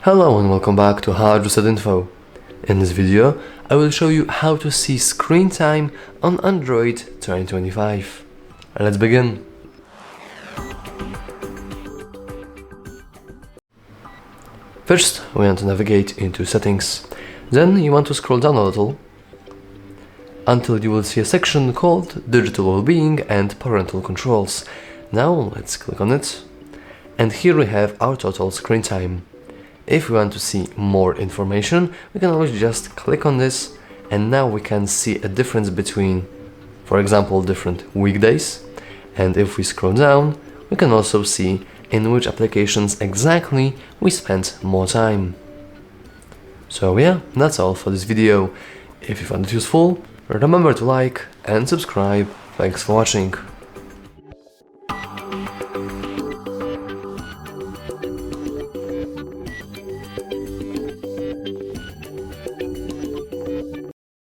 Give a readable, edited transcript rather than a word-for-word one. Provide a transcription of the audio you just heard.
Hello and welcome back to HardReset.Info. In this video, I will show you how to see screen time on Android 2025. Let's begin. First, we want to navigate into Settings. Then you want to scroll down a little until you will see a section called Digital Wellbeing and Parental Controls. Now let's click on it. And here we have our total screen time. If we want to see more information, we can always just click on this, and now we can see a difference between, for example, different weekdays. And if we scroll down, we can also see in which applications exactly we spent more time. So yeah, that's all for this video. If you found it useful, remember to like and subscribe. Thanks for watching.